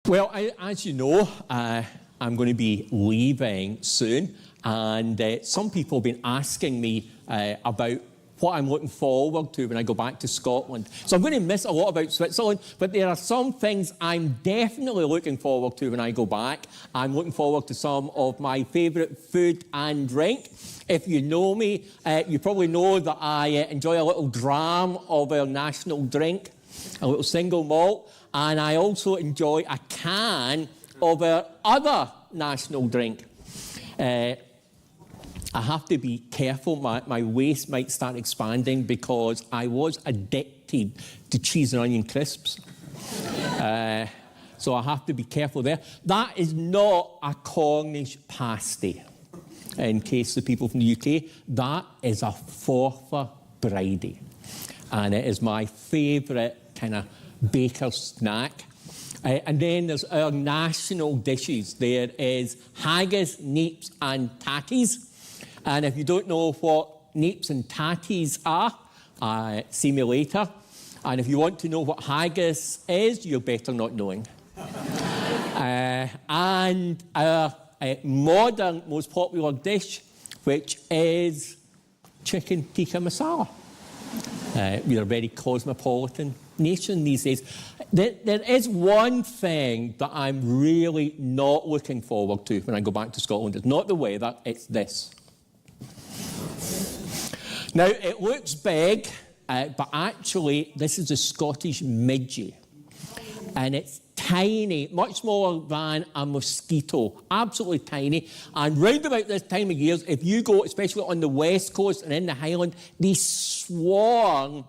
Well, as you know, I'm going to be leaving soon, and some people have been asking me about what I'm looking forward to when I go back to Scotland. So I'm going to miss a lot about Switzerland, but there are some things I'm definitely looking forward to when I go back. I'm looking forward to some of my favourite food and drink. If you know me, you probably know that I enjoy a little dram of our national drink, a little single malt, and I also enjoy a can of our other national drink. I have to be careful, my waist might start expanding because I was addicted to cheese and onion crisps. So I have to be careful there. That is not a Cornish pasty, in case the people from the UK. That is a forfa bridie. And it is my favourite kind of baker snack. And then there's our national dishes. There is haggis, neeps and tatties. And if you don't know what neeps and tatties are, see me later. And if you want to know what haggis is, you're better not knowing. And our modern, most popular dish, which is chicken tikka masala. We're a very cosmopolitan nation these days. There is one thing that I'm really not looking forward to when I go back to Scotland. It's not the weather, it's this. Now, it looks big, but actually, this is a Scottish midgie. And it's tiny, much smaller than a mosquito, absolutely tiny. And round about this time of year, if you go, especially on the west coast and in the Highland, they swarm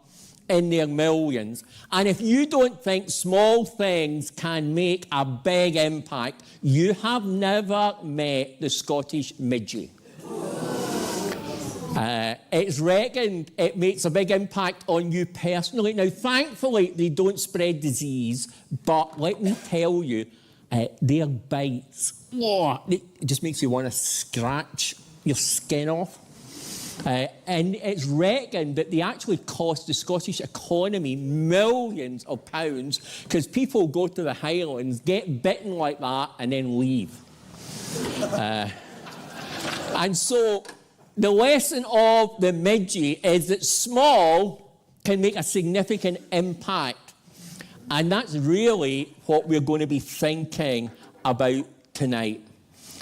in their millions. And if you don't think small things can make a big impact, you have never met the Scottish midgie. It's reckoned it makes a big impact on you personally. Now, thankfully, they don't spread disease, but let me tell you, their bites, it just makes you want to scratch your skin off. And it's reckoned that they actually cost the Scottish economy millions of pounds because people go to the Highlands, get bitten like that, and then leave. And so the lesson of the midgie is that small can make a significant impact. And that's really what we're going to be thinking about tonight.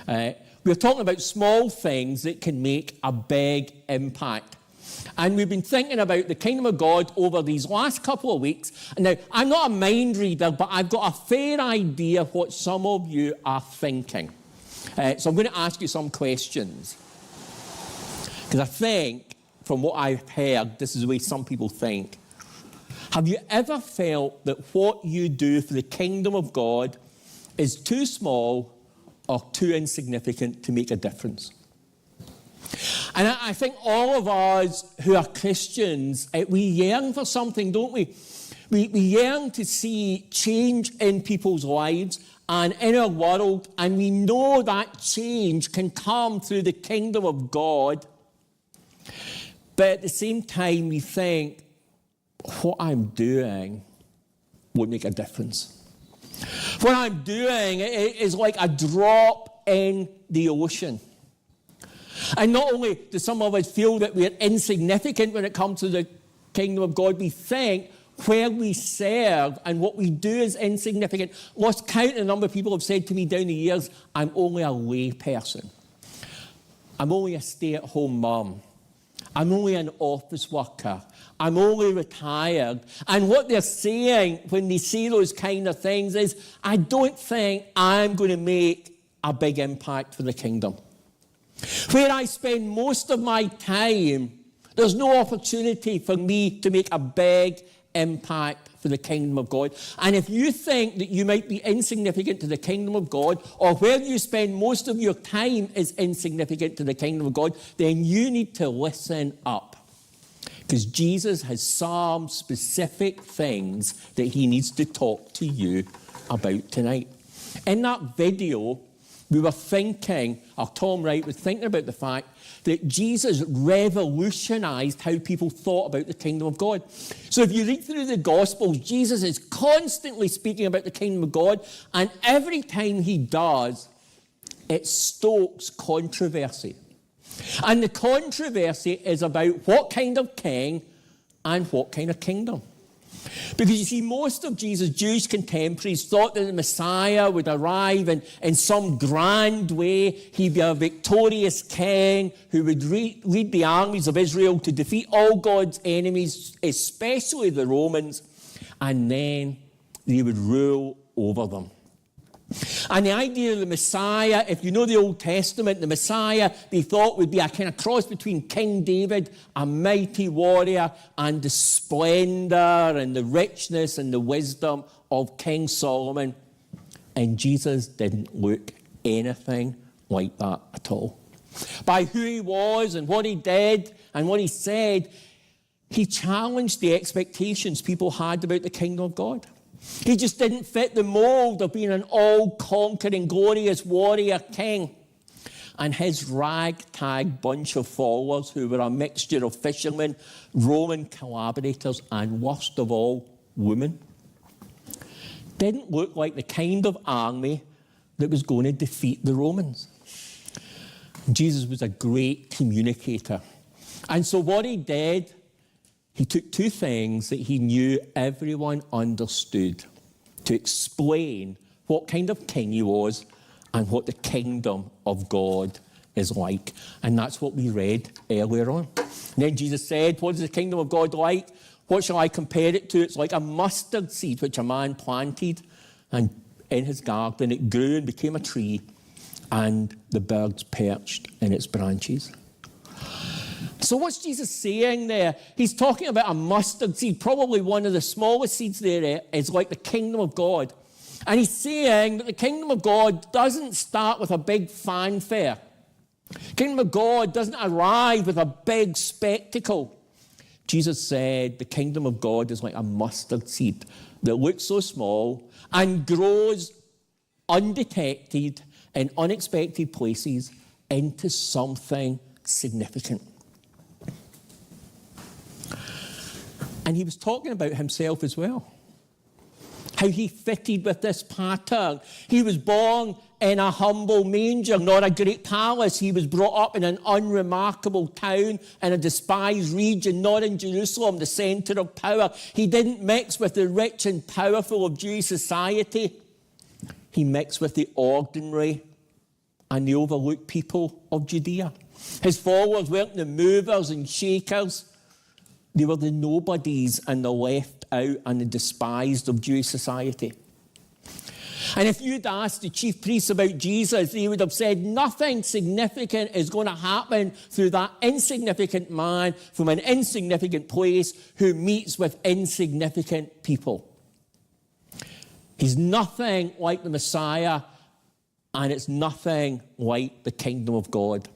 We're talking about small things that can make a big impact. And we've been thinking about the kingdom of God over these last couple of weeks. And now, I'm not a mind reader, but I've got a fair idea of what some of you are thinking. So I'm going to ask you some questions. Because I think, from what I've heard, this is the way some people think. Have you ever felt that what you do for the kingdom of God is too small or too insignificant to make a difference? And I think all of us who are Christians, we yearn for something, don't we? We yearn to see change in people's lives and in our world, and we know that change can come through the kingdom of God. But at the same time, we think, what I'm doing would make a difference. What I'm doing is like a drop in the ocean. And not only do some of us feel that we're insignificant when it comes to the kingdom of God, we think where we serve and what we do is insignificant. Lost count of the number of people have said to me down the years, I'm only a lay person. I'm only a stay-at-home mum. I'm only an office worker. I'm only retired. And what they're saying when they say those kind of things is, I don't think I'm going to make a big impact for the kingdom. Where I spend most of my time, there's no opportunity for me to make a big impact for the kingdom of God. And if you think that you might be insignificant to the kingdom of God, or where you spend most of your time is insignificant to the kingdom of God, then you need to listen up. Because Jesus has some specific things that he needs to talk to you about tonight. In that video, we were thinking, or Tom Wright was thinking about the fact that Jesus revolutionized how people thought about the kingdom of God. So if you read through the Gospels, Jesus is constantly speaking about the kingdom of God, and every time he does, it stokes controversy. And the controversy is about what kind of king and what kind of kingdom. Because you see, most of Jesus' Jewish contemporaries thought that the Messiah would arrive in some grand way. He'd be a victorious king who would lead the armies of Israel to defeat all God's enemies, especially the Romans, and then they would rule over them. And the idea of the Messiah, if you know the Old Testament, the Messiah they thought would be a kind of cross between King David, a mighty warrior, and the splendor and the richness and the wisdom of King Solomon. And Jesus didn't look anything like that at all. By who he was and what he did and what he said, he challenged the expectations people had about the kingdom of God. He just didn't fit the mold of being an all-conquering, glorious warrior king. And his ragtag bunch of followers, who were a mixture of fishermen, Roman collaborators, and worst of all, women, didn't look like the kind of army that was going to defeat the Romans. Jesus was a great communicator. And so what he did, he took two things that he knew everyone understood to explain what kind of king he was and what the kingdom of God is like. And that's what we read earlier on. And then Jesus said, what is the kingdom of God like? What shall I compare it to? It's like a mustard seed which a man planted, and in his garden it grew and became a tree, and the birds perched in its branches. So what's Jesus saying there? He's talking about a mustard seed, probably one of the smallest seeds there is like the kingdom of God. And he's saying that the kingdom of God doesn't start with a big fanfare. The kingdom of God doesn't arrive with a big spectacle. Jesus said the kingdom of God is like a mustard seed that looks so small and grows undetected in unexpected places into something significant. And he was talking about himself as well, how he fitted with this pattern. He was born in a humble manger, not a great palace. He was brought up in an unremarkable town in a despised region, not in Jerusalem, the centre of power. He didn't mix with the rich and powerful of Jewish society. He mixed with the ordinary and the overlooked people of Judea. His followers weren't the movers and shakers. They were the nobodies and the left out and the despised of Jewish society. And if you'd asked the chief priests about Jesus, they would have said nothing significant is going to happen through that insignificant man from an insignificant place who meets with insignificant people. He's nothing like the Messiah, and it's nothing like the kingdom of God.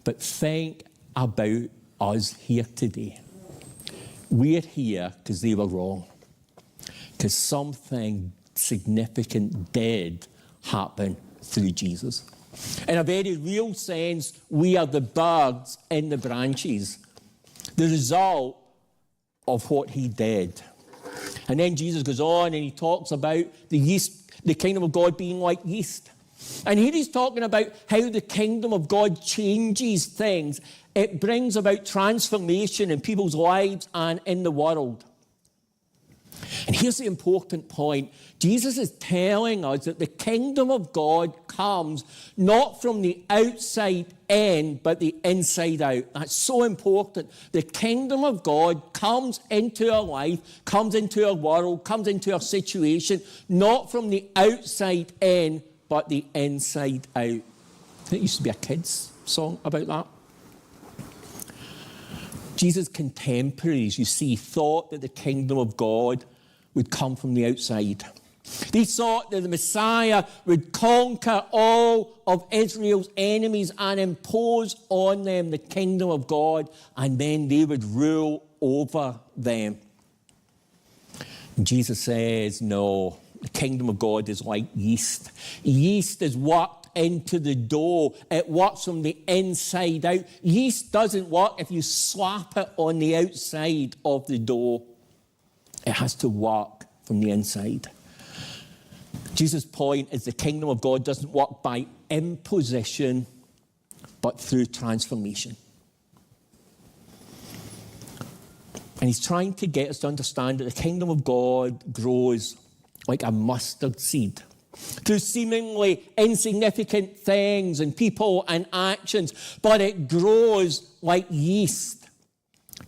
But think about us here today. We're here because they were wrong. Because something significant did happen through Jesus. In a very real sense, we are the birds in the branches, the result of what he did. And then Jesus goes on and he talks about the yeast, the kingdom of God being like yeast. And here he's talking about how the kingdom of God changes things. It brings about transformation in people's lives and in the world. And here's the important point. Jesus is telling us that the kingdom of God comes not from the outside in, but the inside out. That's so important. The kingdom of God comes into our life, comes into our world, comes into our situation, not from the outside in, but the inside out. I think there used to be a kids' song about that. Jesus' contemporaries, you see, thought that the kingdom of God would come from the outside. They thought that the Messiah would conquer all of Israel's enemies and impose on them the kingdom of God, and then they would rule over them. And Jesus says, no, the kingdom of God is like yeast. Yeast is worked into the dough. It works from the inside out. Yeast doesn't work if you slap it on the outside of the dough. It has to work from the inside. Jesus' point is the kingdom of God doesn't work by imposition, but through transformation. And he's trying to get us to understand that the kingdom of God grows like a mustard seed through seemingly insignificant things and people and actions, but it grows like yeast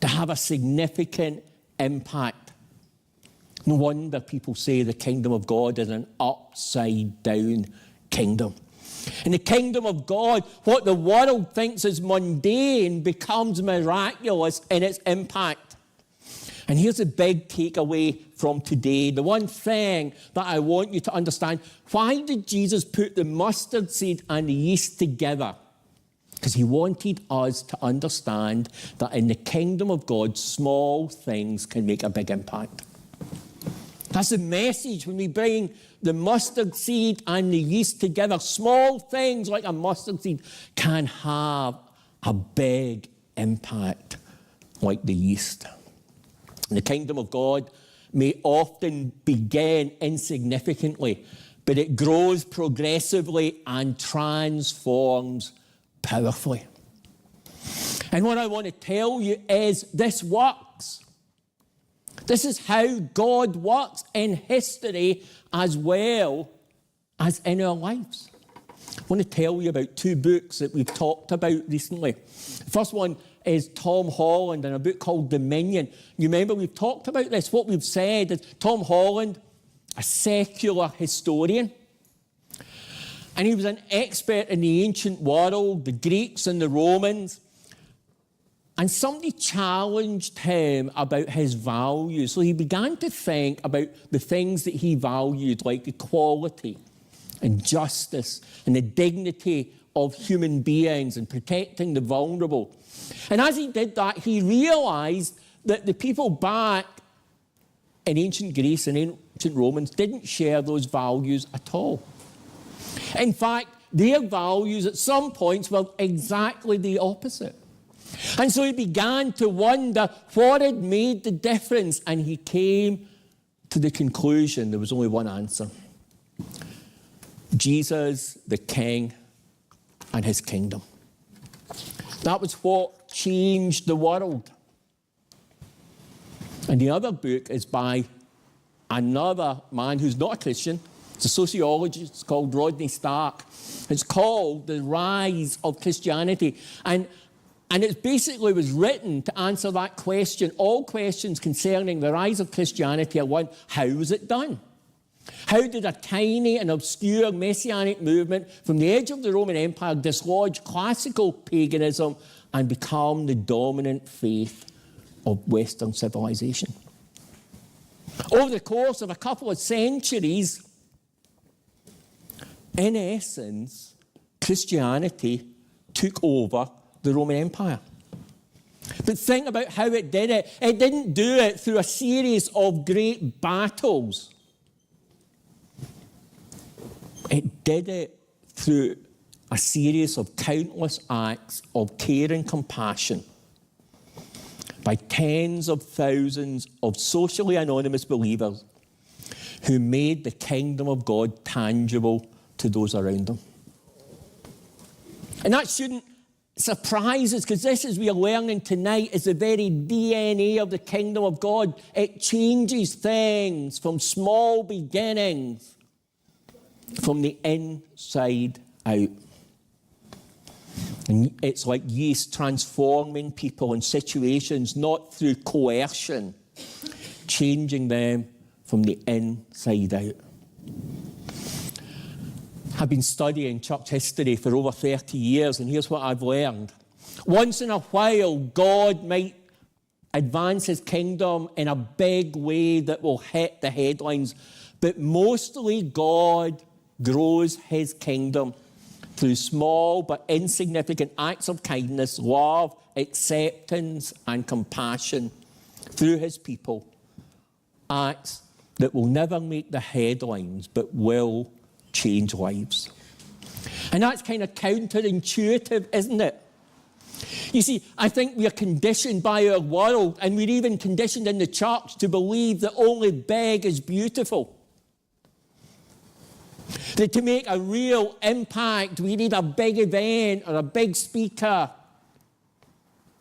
to have a significant impact. No wonder people say the kingdom of God is an upside-down kingdom. In the kingdom of God, what the world thinks is mundane becomes miraculous in its impact. And here's a big takeaway from today. The one thing that I want you to understand, why did Jesus put the mustard seed and the yeast together? Because he wanted us to understand that in the kingdom of God, small things can make a big impact. That's the message when we bring the mustard seed and the yeast together. Small things like a mustard seed can have a big impact like the yeast. The kingdom of God may often begin insignificantly, but it grows progressively and transforms powerfully. And what I want to tell you is this works. This is how God works in history as well as in our lives. I want to tell you about two books that we've talked about recently. The first one is Tom Holland and a book called Dominion. You remember we've talked about this. What we've said is Tom Holland, a secular historian, and he was an expert in the ancient world, the Greeks and the Romans. And somebody challenged him about his values. So he began to think about the things that he valued, like equality and justice and the dignity of human beings and protecting the vulnerable. And as he did that, he realized that the people back in ancient Greece and ancient Romans didn't share those values at all. In fact, their values at some points were exactly the opposite. And so he began to wonder what had made the difference, and he came to the conclusion there was only one answer. Jesus, the King, and his kingdom. That was what changed the world. And the other book is by another man who's not a Christian. It's a sociologist called Rodney Stark. It's called The Rise of Christianity. And it basically was written to answer that question. All questions concerning the rise of Christianity are one, how was it done? How did a tiny and obscure messianic movement from the edge of the Roman Empire dislodge classical paganism and become the dominant faith of Western civilization? Over the course of a couple of centuries, in essence, Christianity took over the Roman Empire. But think about how it did it. It didn't do it through a series of great battles. It did it through a series of countless acts of care and compassion by tens of thousands of socially anonymous believers who made the kingdom of God tangible to those around them. And that shouldn't surprise us, because this, as we are learning tonight, is the very DNA of the kingdom of God. It changes things from small beginnings, from the inside out. And it's like yeast transforming people and situations, not through coercion, changing them from the inside out. I've been studying church history for over 30 years, and here's what I've learned. Once in a while, God might advance his kingdom in a big way that will hit the headlines, but mostly God grows his kingdom through small but insignificant acts of kindness, love, acceptance, and compassion through his people. Acts that will never make the headlines, but will change lives. And that's kind of counterintuitive, isn't it? You see, I think we are conditioned by our world, and we're even conditioned in the church to believe that only big is beautiful. That to make a real impact, we need a big event or a big speaker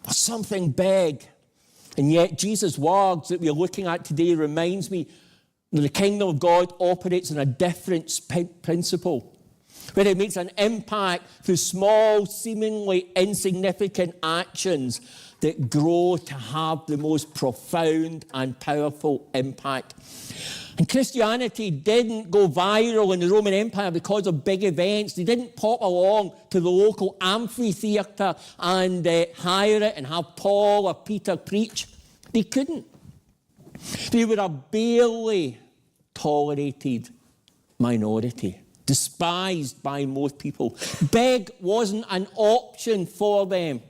or something big. And yet, Jesus' words that we're looking at today reminds me that the kingdom of God operates on a different principle, where it makes an impact through small, seemingly insignificant actions that grow to have the most profound and powerful impact. And Christianity didn't go viral in the Roman Empire because of big events. They didn't pop along to the local amphitheatre and hire it and have Paul or Peter preach. They couldn't. They were a barely tolerated minority, despised by most people. Big wasn't an option for them.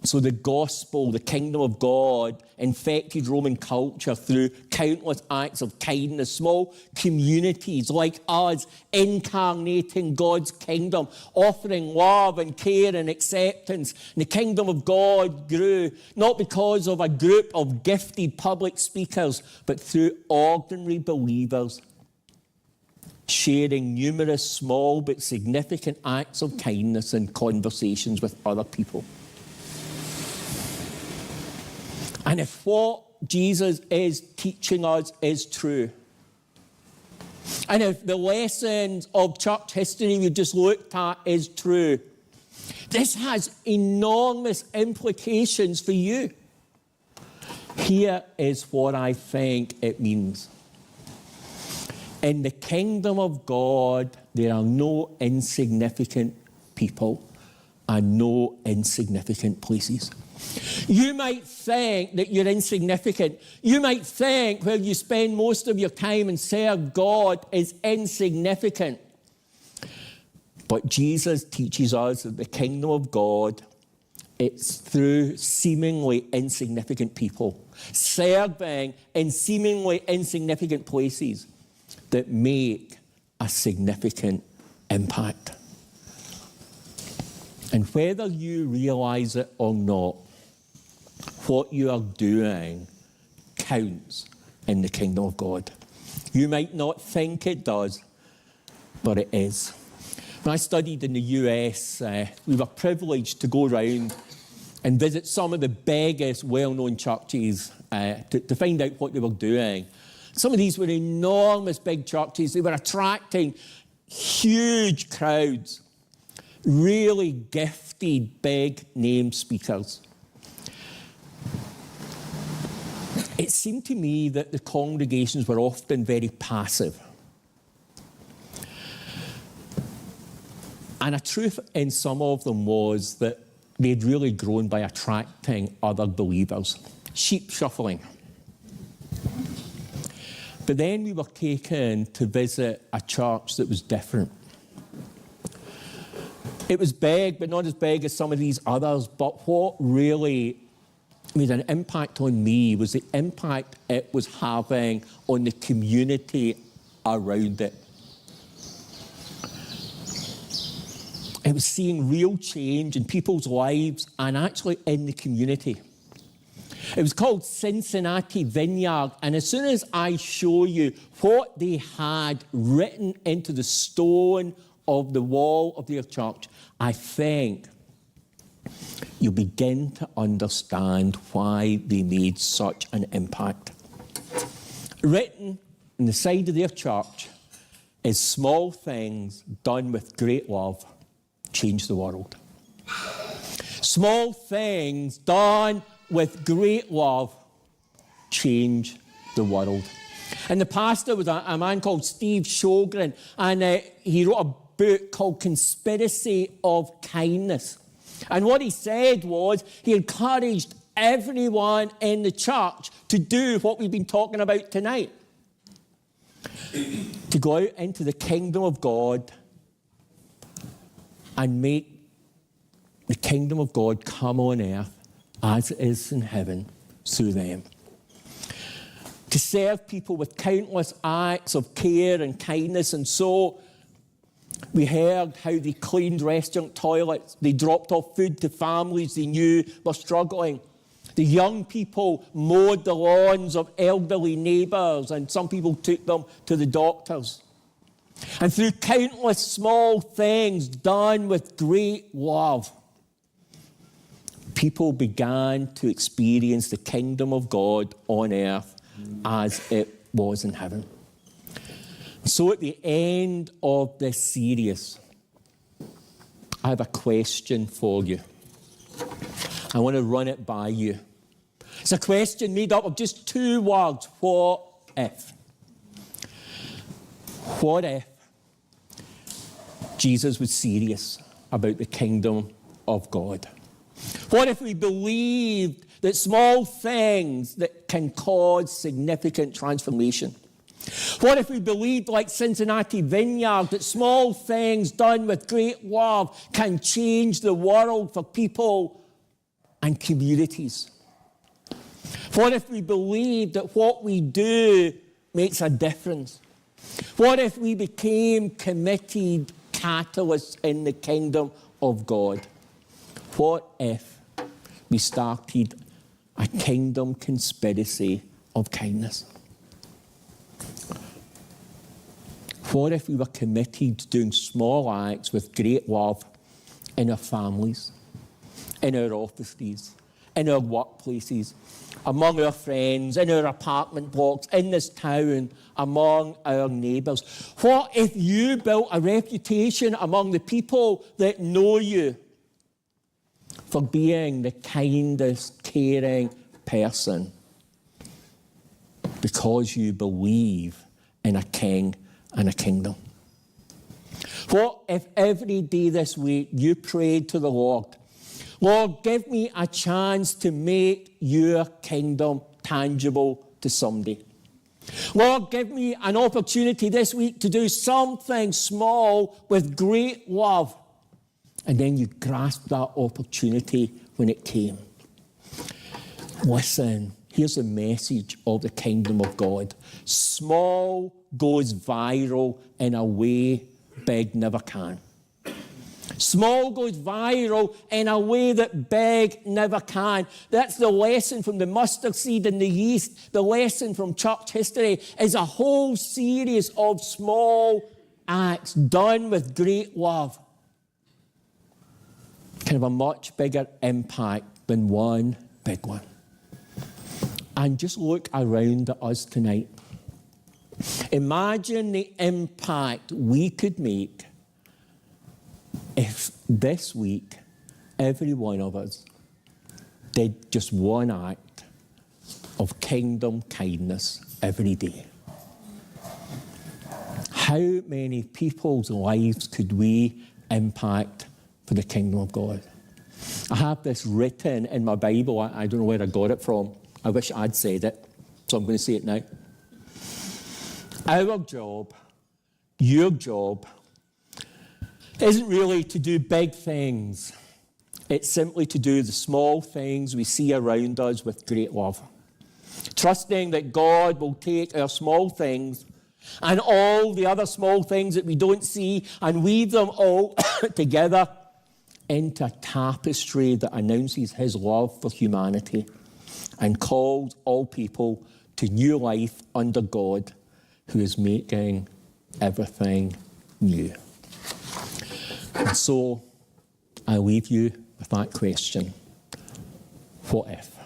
So the gospel, the kingdom of God, infected Roman culture through countless acts of kindness, small communities like us incarnating God's kingdom, offering love and care and acceptance. And the kingdom of God grew not because of a group of gifted public speakers, but through ordinary believers sharing numerous small but significant acts of kindness and conversations with other people. And if what Jesus is teaching us is true, and if the lessons of church history we've just looked at is true, this has enormous implications for you. Here is what I think it means. In the kingdom of God, there are no insignificant people and no insignificant places. You might think that you're insignificant. You might think where you spend most of your time and serve God is insignificant. But Jesus teaches us that the kingdom of God, it's through seemingly insignificant people, serving in seemingly insignificant places, that make a significant impact. And whether you realize it or not, what you are doing counts in the kingdom of God. You might not think it does, but it is. When I studied in the US, we were privileged to go around and visit some of the biggest well-known churches to find out what they were doing. Some of these were enormous big churches. They were attracting huge crowds, really gifted big name speakers. It seemed to me that the congregations were often very passive. And a truth in some of them was that they'd really grown by attracting other believers, sheep shuffling. But then we were taken to visit a church that was different. It was big, but not as big as some of these others. But what really made an impact on me was the impact it was having on the community around it. It was seeing real change in people's lives and actually in the community. It was called Cincinnati Vineyard, and as soon as I show you what they had written into the stone of the wall of their church, I think you'll begin to understand why they made such an impact. Written on the side of their church is small things done with great love change the world. Small things done with great love change the world. And the pastor was a man called Steve Sjogren, and he wrote a book called Conspiracy of Kindness. And what he said was he encouraged everyone in the church to do what we've been talking about tonight. To go out into the kingdom of God and make the kingdom of God come on earth as it is in heaven through them. To serve people with countless acts of care and kindness. And so We heard how they cleaned restaurant toilets. They dropped off food to families they knew were struggling. The young people mowed the lawns of elderly neighbours, and some people took them to the doctors. And through countless small things done with great love, people began to experience the kingdom of God on earth as it was in heaven. So at the end of this series, I have a question for you. I want to run it by you. It's a question made up of just two words. What if? What if Jesus was serious about the kingdom of God? What if we believed that small things that can cause significant transformation? What if we believed, like Cincinnati Vineyard, that small things done with great love can change the world for people and communities? What if we believed that what we do makes a difference? What if we became committed catalysts in the kingdom of God? What if we started a kingdom conspiracy of kindness? What if we were committed to doing small acts with great love in our families, in our offices, in our workplaces, among our friends, in our apartment blocks, in this town, among our neighbours? What if you built a reputation among the people that know you for being the kindest, caring person because you believe in a king and a kingdom? What if every day this week you prayed to the Lord, Lord, give me a chance to make your kingdom tangible to somebody. Lord, give me an opportunity this week to do something small with great love. And then you grasp that opportunity when it came. Listen, here's the message of the kingdom of God. Small goes viral in a way big never can. Small goes viral in a way that big never can. That's the lesson from the mustard seed and the yeast. The lesson from church history is a whole series of small acts done with great love can have a much bigger impact than one big one. And just look around at us tonight. Imagine the impact we could make if this week every one of us did just one act of kingdom kindness every day. How many people's lives could we impact for the kingdom of God? I have this written in my Bible. I don't know where I got it from. I wish I'd said it, so I'm going to say it now. Our job, your job, isn't really to do big things. It's simply to do the small things we see around us with great love. Trusting that God will take our small things and all the other small things that we don't see and weave them all together into a tapestry that announces his love for humanity and calls all people to new life under God, who is making everything new. And so I leave you with that question. What if?